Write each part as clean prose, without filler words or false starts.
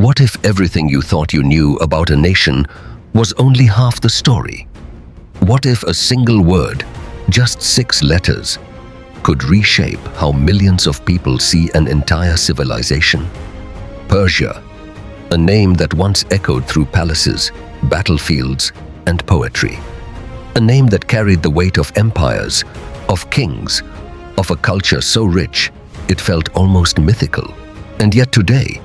What if everything you thought you knew about a nation was only half the story? What if a single word, just 6 letters, could reshape how millions of people see an entire civilization? Persia, a name that once echoed through palaces, battlefields, and poetry. A name that carried the weight of empires, of kings, of a culture so rich it felt almost mythical. And yet today,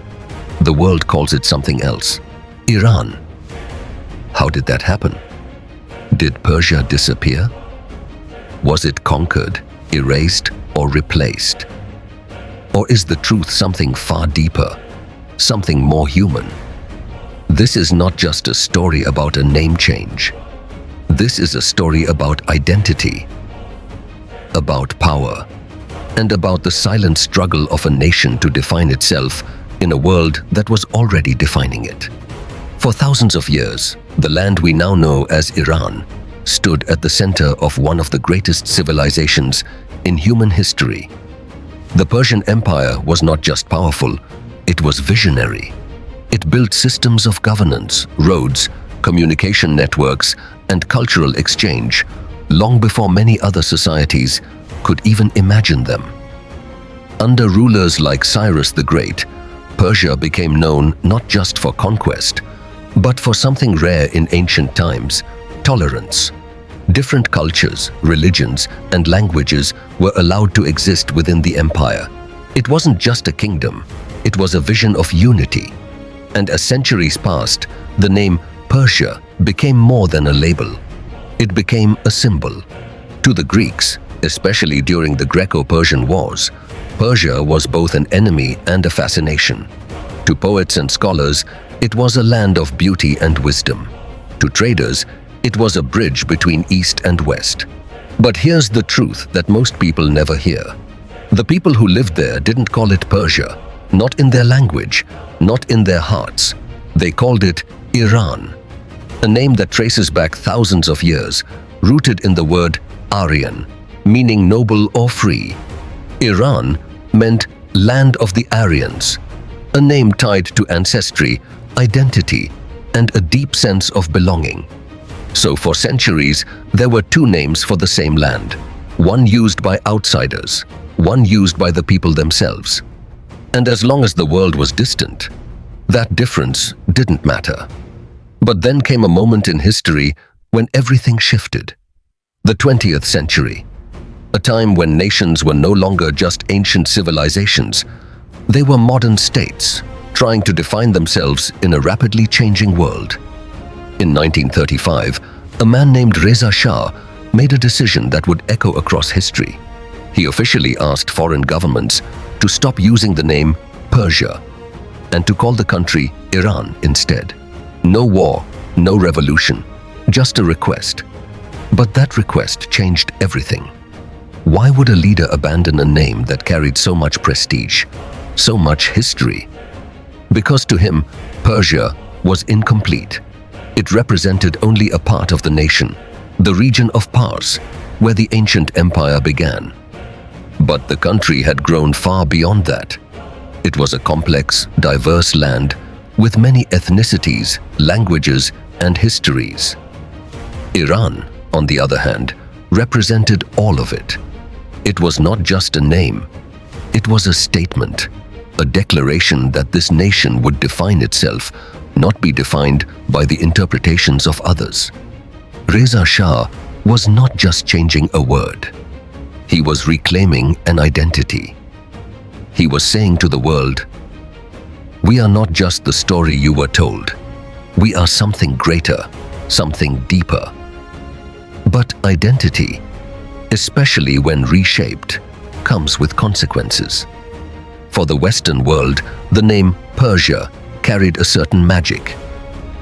the world calls it something else: Iran. How did that happen? Did Persia disappear? Was it conquered, erased, or replaced? Or is the truth something far deeper, something more human? This is not just a story about a name change. This is a story about identity, about power, and about the silent struggle of a nation to define itself in a world that was already defining it. For thousands of years, the land we now know as Iran stood at the center of one of the greatest civilizations in human history. The Persian Empire was not just powerful, it was visionary. It built systems of governance, roads, communication networks, and cultural exchange long before many other societies could even imagine them. Under rulers like Cyrus the Great, Persia became known not just for conquest, but for something rare in ancient times: tolerance. Different cultures, religions, and languages were allowed to exist within the empire. It wasn't just a kingdom, it was a vision of unity. And as centuries passed, the name Persia became more than a label. It became a symbol. To the Greeks, especially during the Greco-Persian Wars, Persia was both an enemy and a fascination. To poets and scholars, it was a land of beauty and wisdom. To traders, it was a bridge between East and West. But here's the truth that most people never hear. The people who lived there didn't call it Persia, not in their language, not in their hearts. They called it Iran, a name that traces back thousands of years, rooted in the word Aryan, meaning noble or free. Iran meant land of the Aryans, a name tied to ancestry, identity, and a deep sense of belonging. So for centuries, there were 2 names for the same land, one used by outsiders, one used by the people themselves. And as long as the world was distant, that difference didn't matter. But then came a moment in history when everything shifted. The 20th century, a time when nations were no longer just ancient civilizations. They were modern states, trying to define themselves in a rapidly changing world. In 1935, a man named Reza Shah made a decision that would echo across history. He officially asked foreign governments to stop using the name Persia and to call the country Iran instead. No war, no revolution, just a request. But that request changed everything. Why would a leader abandon a name that carried so much prestige, so much history? Because to him, Persia was incomplete. It represented only a part of the nation, the region of Pars, where the ancient empire began. But the country had grown far beyond that. It was a complex, diverse land with many ethnicities, languages, and histories. Iran, on the other hand, represented all of it. It was not just a name. It was a statement, a declaration that this nation would define itself, not be defined by the interpretations of others. Reza Shah was not just changing a word. He was reclaiming an identity. He was saying to the world, "We are not just the story you were told. We are something greater, something deeper." But identity, especially when reshaped, comes with consequences. For the Western world, the name Persia carried a certain magic.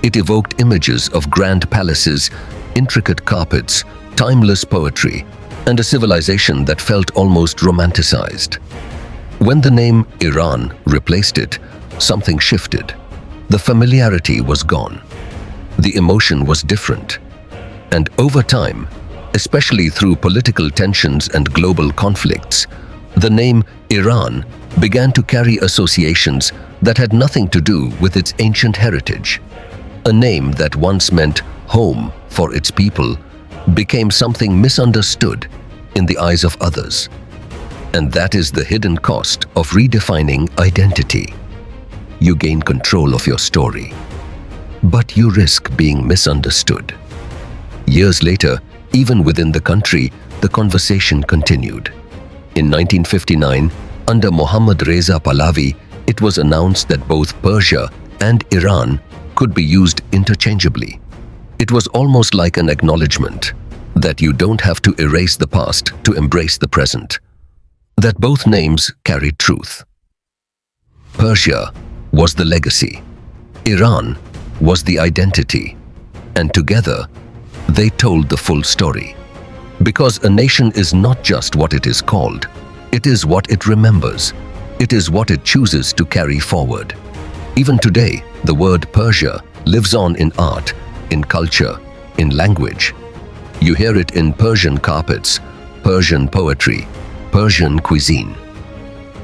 It evoked images of grand palaces, intricate carpets, timeless poetry, and a civilization that felt almost romanticized. When the name Iran replaced it, something shifted. The familiarity was gone. The emotion was different. And over time, especially through political tensions and global conflicts, the name Iran began to carry associations that had nothing to do with its ancient heritage. A name that once meant home for its people became something misunderstood in the eyes of others. And that is the hidden cost of redefining identity. You gain control of your story, but you risk being misunderstood. Years later, even within the country, the conversation continued. In 1959, under Mohammad Reza Pahlavi, it was announced that both Persia and Iran could be used interchangeably. It was almost like an acknowledgement that you don't have to erase the past to embrace the present, that both names carried truth. Persia was the legacy, Iran was the identity, and together they told the full story. Because a nation is not just what it is called, it is what it remembers. It is what it chooses to carry forward. Even today, the word Persia lives on in art, in culture, in language. You hear it in Persian carpets, Persian poetry, Persian cuisine.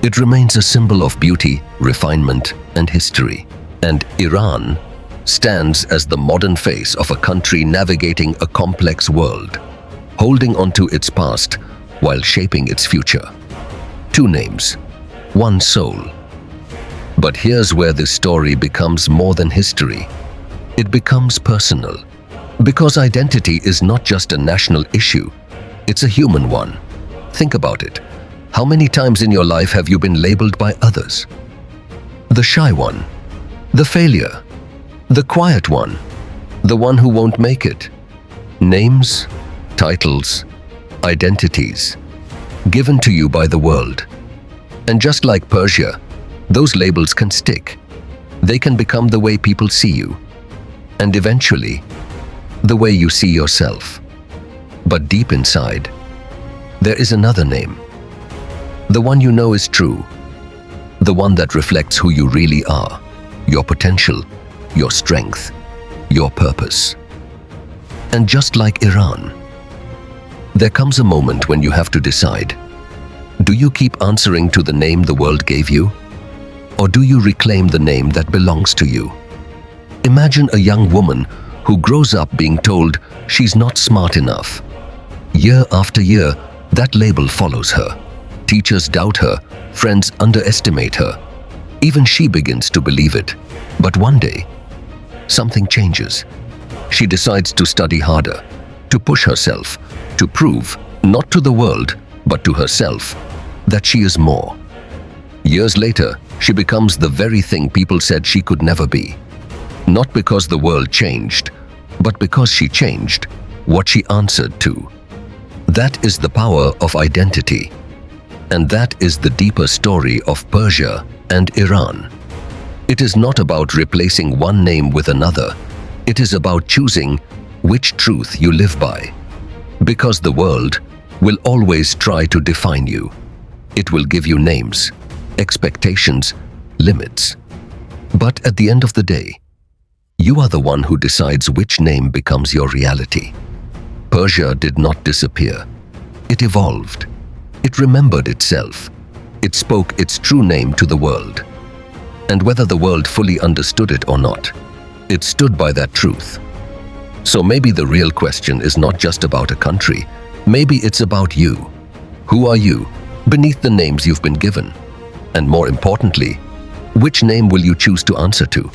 It remains a symbol of beauty, refinement, and history. And Iran stands as the modern face of a country navigating a complex world, holding onto its past while shaping its future. Two names, one soul. But here's where this story becomes more than history. It becomes personal. Because identity is not just a national issue, it's a human one. Think about it. How many times in your life have you been labeled by others? The shy one, the failure, the quiet one, the one who won't make it. Names, titles, identities, given to you by the world. And just like Persia, those labels can stick. They can become the way people see you, and eventually, the way you see yourself. But deep inside, there is another name. The one you know is true. The one that reflects who you really are, your potential, your strength, your purpose. And just like Iran, there comes a moment when you have to decide, do you keep answering to the name the world gave you? Or do you reclaim the name that belongs to you? Imagine a young woman who grows up being told she's not smart enough. Year after year, that label follows her. Teachers doubt her, friends underestimate her. Even she begins to believe it. But one day, something changes. She decides to study harder, to push herself, to prove, not to the world, but to herself, that she is more. Years later, she becomes the very thing people said she could never be. Not because the world changed, but because she changed what she answered to. That is the power of identity. And that is the deeper story of Persia and Iran. It is not about replacing one name with another. It is about choosing which truth you live by. Because the world will always try to define you. It will give you names, expectations, limits. But at the end of the day, you are the one who decides which name becomes your reality. Persia did not disappear. It evolved. It remembered itself. It spoke its true name to the world. And whether the world fully understood it or not, it stood by that truth. So maybe the real question is not just about a country. Maybe it's about you. Who are you beneath the names you've been given? And more importantly, which name will you choose to answer to?